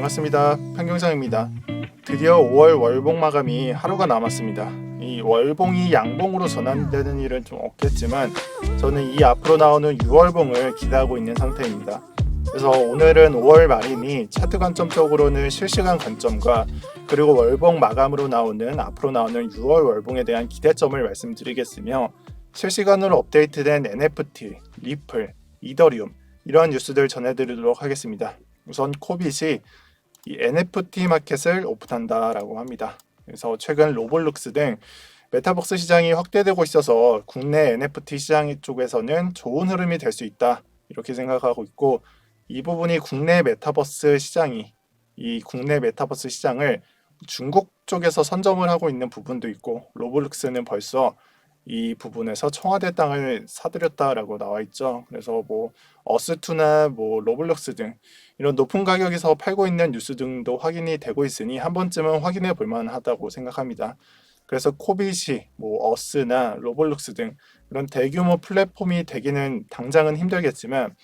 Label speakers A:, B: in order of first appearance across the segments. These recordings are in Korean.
A: 반갑습니다.潘경상입니다. 드디어 5월 월봉 마감이 하루가 남았습니다. 이 월봉이 양봉으로 전환되는 일은 좀 없겠지만 저는 이 앞으로 나오는 6월봉을 기대하고 있는 상태입니다. 그래서 오늘은 5월 말이니 차트 관점적으로는 실시간 관점과 그리고 월봉 마감으로 나오는 앞으로 나오는 6월 월봉에 대한 기대점을 말씀드리겠으며 실시간으로 업데이트된 NFT, 리플, 이더리움 이러한 뉴스들 전해드리도록 하겠습니다. 우선 코빗이 이 NFT 마켓을 오픈한다라고 합니다. 그래서 최근 로블록스 등 메타버스 시장이 확대되고 있어서 국내 NFT 시장 쪽에서는 좋은 흐름이 될 수 있다 이렇게 생각하고 있고, 이 부분이 국내 메타버스 시장을 중국 쪽에서 선점을 하고 있는 부분도 있고, 로블록스는 벌써 이 부분에서 청와대 땅을 사들였다라고 나와 있죠. 그래서 뭐 어스2나 뭐 로블록스 등 이런 높은 가격에서 팔고 있는 뉴스 등도 확인이 되고 있으니 한 번쯤은 확인해 볼 만하다고 생각합니다. 그래서 코빗이 뭐 어스나 로블록스 등 이런 대규모 플랫폼이 되기는 당장은 힘들겠지만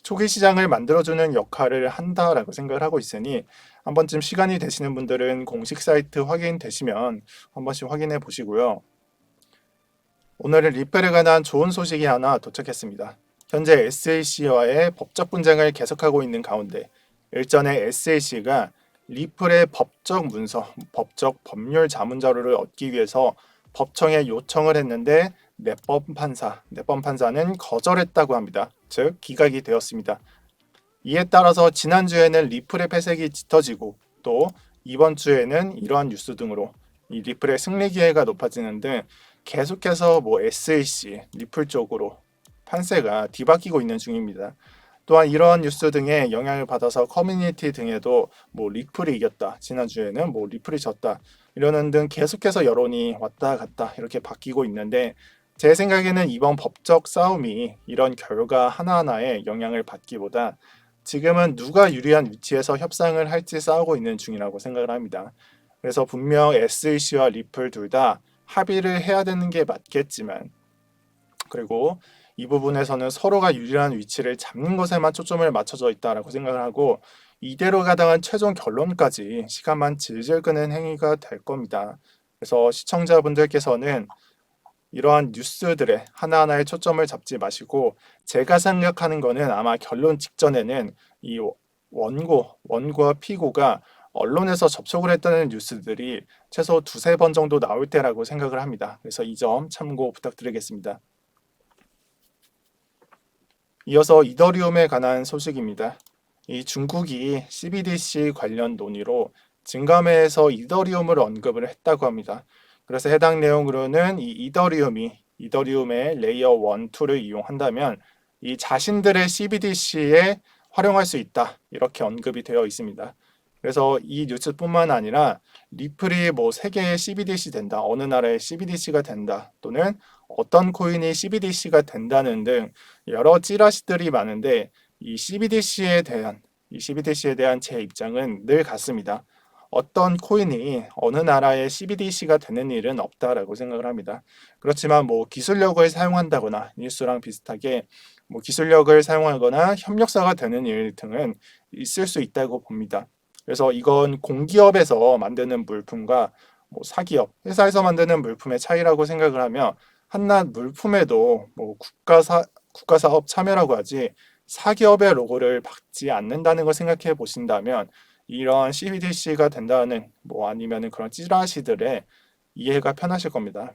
A: 초기 시장을 만들어주는 역할을 한다라고 생각을 하고 있으니 한 번쯤 시간이 되시는 분들은 공식 사이트 확인되시면 한 번씩 확인해 보시고요. 오늘은 리플에 관한 좋은 소식이 하나 도착했습니다. 현재 SAC와의 법적 분쟁을 계속하고 있는 가운데 일전에 SAC가 리플의 법적 문서, 법적 법률 자문 자료를 얻기 위해서 법청에 요청을 했는데 내법 판사는 거절했다고 합니다. 즉 기각이 되었습니다. 이에 따라서 지난주에는 리플의 폐색이 짙어지고 또 이번 주에는 이러한 뉴스 등으로 이 리플의 승리 기회가 높아지는 등 계속해서 뭐 SAC, 리플 쪽으로 판세가 뒤바뀌고 있는 중입니다. 또한 이러한 뉴스 등의 영향을 받아서 커뮤니티 등에도 뭐 리플이 이겼다, 지난주에는 뭐 리플이 졌다 이러는 등 계속해서 여론이 왔다 갔다 이렇게 바뀌고 있는데, 제 생각에는 이번 법적 싸움이 이런 결과 하나하나에 영향을 받기보다 지금은 누가 유리한 위치에서 협상을 할지 싸우고 있는 중이라고 생각을 합니다. 그래서 분명 SAC와 리플 둘 다 합의를 해야 되는 게 맞겠지만, 그리고 이 부분에서는 서로가 유리한 위치를 잡는 것에만 초점을 맞춰져 있다라고 생각을 하고, 이대로 가다간 최종 결론까지 시간만 질질 끄는 행위가 될 겁니다. 그래서 시청자분들께서는 이러한 뉴스들의 하나하나에 초점을 잡지 마시고, 제가 생각하는 거는 아마 결론 직전에는 이 원고와 피고가 언론에서 접촉을 했다는 뉴스들이 최소 두세 번 정도 나올 때라고 생각을 합니다. 그래서 이 점 참고 부탁드리겠습니다. 이어서 이더리움에 관한 소식입니다. 이 중국이 CBDC 관련 논의로 증감회에서 이더리움을 언급을 했다고 합니다. 그래서 해당 내용으로는 이 이더리움의 레이어 1, 2를 이용한다면 이 자신들의 CBDC에 활용할 수 있다 이렇게 언급이 되어 있습니다. 그래서 이 뉴스뿐만 아니라 리플이 뭐 세계의 CBDC 된다, 어느 나라의 CBDC가 된다, 또는 어떤 코인이 CBDC가 된다는 등 여러 찌라시들이 많은데, 이 CBDC에 대한 제 입장은 늘 같습니다. 어떤 코인이 어느 나라의 CBDC가 되는 일은 없다라고 생각을 합니다. 그렇지만 뭐 기술력을 사용한다거나 뉴스랑 비슷하게 뭐 기술력을 사용하거나 협력사가 되는 일 등은 있을 수 있다고 봅니다. 그래서 이건 공기업에서 만드는 물품과 뭐 사기업, 회사에서 만드는 물품의 차이라고 생각을 하며, 한낱 물품에도 뭐 국가사업 참여라고 하지 사기업의 로고를 박지 않는다는 걸 생각해 보신다면 이런 CBDC가 된다는 뭐 아니면은 그런 찌라시들의 이해가 편하실 겁니다.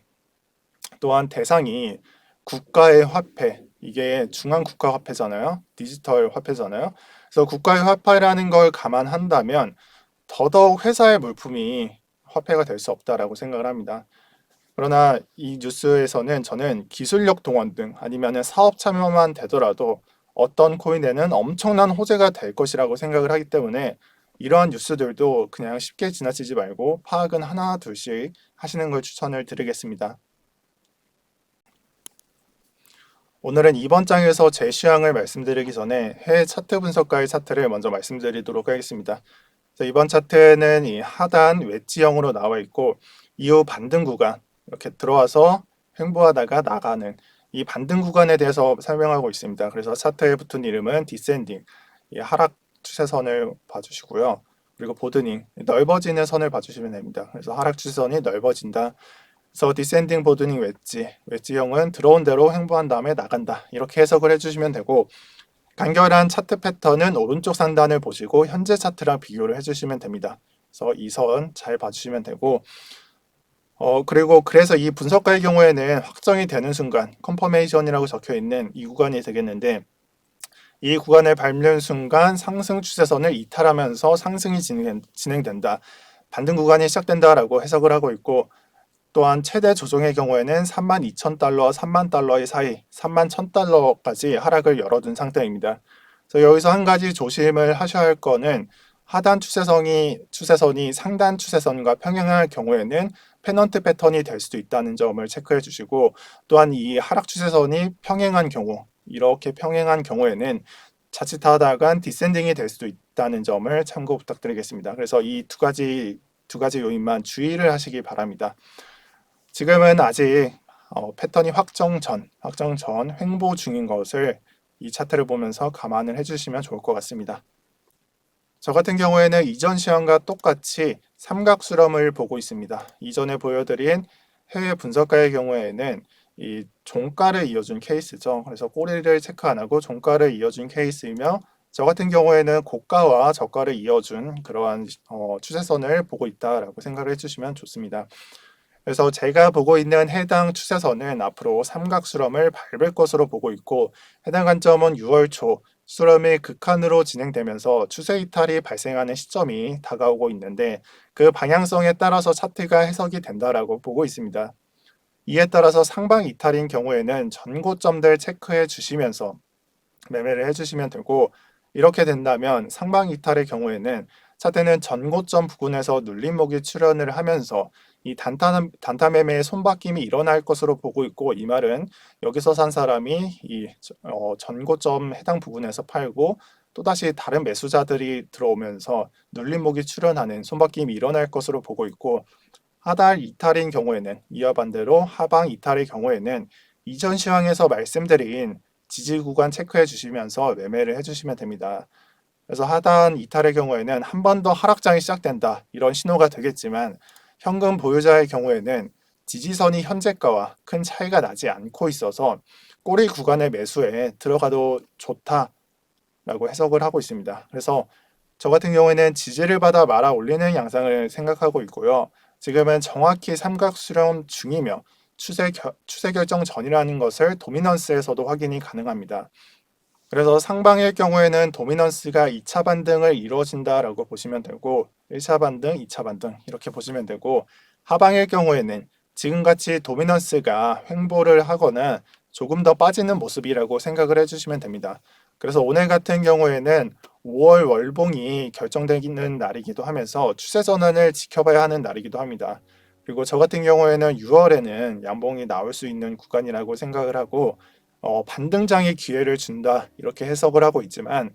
A: 또한 대상이 국가의 화폐, 이게 중앙 국가 화폐잖아요. 디지털 화폐잖아요. 그래서 국가의 화폐라는 걸 감안한다면 더더욱 회사의 물품이 화폐가 될 수 없다라고 생각을 합니다. 그러나 이 뉴스에서는 저는 기술력 동원 등 아니면 사업 참여만 되더라도 어떤 코인에는 엄청난 호재가 될 것이라고 생각을 하기 때문에 이러한 뉴스들도 그냥 쉽게 지나치지 말고 파악은 하나 둘씩 하시는 걸 추천을 드리겠습니다. 오늘은 이번 장에서 제 취향을 말씀드리기 전에 해외 차트 분석가의 차트를 먼저 말씀드리도록 하겠습니다. 이번 차트는 이 하단 웨지형으로 나와 있고, 이후 반등 구간 이렇게 들어와서 횡보하다가 나가는 이 반등 구간에 대해서 설명하고 있습니다. 그래서 차트에 붙은 이름은 디센딩, 이 하락 추세선을 봐주시고요. 그리고 보드닝, 넓어지는 선을 봐주시면 됩니다. 그래서 하락 추세선이 넓어진다. 그래서 디센딩 보드닝 웨지형은 들어온 대로 횡보한 다음에 나간다. 이렇게 해석을 해주시면 되고, 간결한 차트 패턴은 오른쪽 상단을 보시고 현재 차트랑 비교를 해주시면 됩니다. 그래서 이 선 잘 봐주시면 되고, 그리고 그래서 이 분석가의 경우에는 확정이 되는 순간 컨퍼메이션이라고 적혀 있는 이 구간이 되겠는데, 이 구간을 밟는 순간 상승 추세선을 이탈하면서 상승이 진행된다. 반등 구간이 시작된다라고 해석을 하고 있고, 또한 최대 조정의 경우에는 32,000달러와 3만 달러의 사이, 31,000달러까지 하락을 열어둔 상태입니다. 그래서 여기서 한 가지 조심을 하셔야 할 거는 하단 추세선이 상단 추세선과 평행할 경우에는 페넌트 패턴이 될 수도 있다는 점을 체크해 주시고, 또한 이 하락 추세선이 평행한 경우, 이렇게 평행한 경우에는 자칫하다간 디센딩이 될 수도 있다는 점을 참고 부탁드리겠습니다. 그래서 이 두 가지 요인만 주의를 하시기 바랍니다. 지금은 아직 패턴이 확정 전 횡보 중인 것을 이 차트를 보면서 감안을 해주시면 좋을 것 같습니다. 저 같은 경우에는 이전 시황과 똑같이 삼각수렴을 보고 있습니다. 이전에 보여드린 해외 분석가의 경우에는 이 종가를 이어준 케이스죠. 그래서 꼬리를 체크 안 하고 종가를 이어준 케이스이며, 저 같은 경우에는 고가와 저가를 이어준 그러한 추세선을 보고 있다라고 생각을 해주시면 좋습니다. 그래서 제가 보고 있는 해당 추세선은 앞으로 삼각수렴을 밟을 것으로 보고 있고, 해당 관점은 6월 초 수렴이 극한으로 진행되면서 추세 이탈이 발생하는 시점이 다가오고 있는데, 그 방향성에 따라서 차트가 해석이 된다라고 보고 있습니다. 이에 따라서 상방 이탈인 경우에는 전고점들 체크해 주시면서 매매를 해주시면 되고, 이렇게 된다면 상방 이탈의 경우에는 차트는 전고점 부근에서 눌림목이 출현을 하면서 이 단타 매매의 손바뀜이 일어날 것으로 보고 있고, 이 말은 여기서 산 사람이 이 전고점 해당 부분에서 팔고 또다시 다른 매수자들이 들어오면서 눌림목이 출현하는 손바뀜이 일어날 것으로 보고 있고, 하단 이탈인 경우에는 이와 반대로 하방 이탈의 경우에는 이전 시황에서 말씀드린 지지 구간 체크해 주시면서 매매를 해주시면 됩니다. 그래서 하단 이탈의 경우에는 한 번 더 하락장이 시작된다, 이런 신호가 되겠지만, 현금 보유자의 경우에는 지지선이 현재가와 큰 차이가 나지 않고 있어서 꼬리 구간의 매수에 들어가도 좋다라고 해석을 하고 있습니다. 그래서 저 같은 경우에는 지지를 받아 말아 올리는 양상을 생각하고 있고요. 지금은 정확히 삼각수렴 중이며 추세 결정 전이라는 것을 도미넌스에서도 확인이 가능합니다. 그래서 상방의 경우에는 도미넌스가 2차 반등을 이루어진다라고 보시면 되고, 1차 반등, 2차 반등 이렇게 보시면 되고, 하방의 경우에는 지금같이 도미넌스가 횡보를 하거나 조금 더 빠지는 모습이라고 생각을 해주시면 됩니다. 그래서 오늘 같은 경우에는 5월 월봉이 결정되는 날이기도 하면서 추세 전환을 지켜봐야 하는 날이기도 합니다. 그리고 저 같은 경우에는 6월에는 양봉이 나올 수 있는 구간이라고 생각을 하고, 반등장의 기회를 준다, 이렇게 해석을 하고 있지만,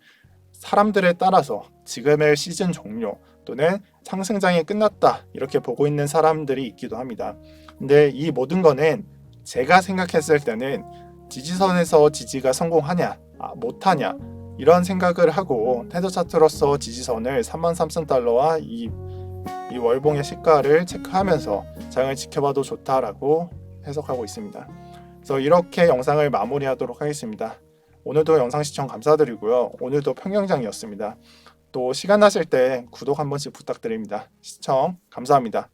A: 사람들에 따라서 지금의 시즌 종료 또는 상승장이 끝났다, 이렇게 보고 있는 사람들이 있기도 합니다. 근데 이 모든 거는 제가 생각했을 때는 지지선에서 지지가 성공하냐 못하냐, 이런 생각을 하고 테더 차트로서 지지선을 33,000달러와 이 월봉의 시가를 체크하면서 장을 지켜봐도 좋다라고 해석하고 있습니다. 그래서 이렇게 영상을 마무리하도록 하겠습니다. 오늘도 영상 시청 감사드리고요. 오늘도 평경장이었습니다. 또 시간 나실 때 구독 한 번씩 부탁드립니다. 시청 감사합니다.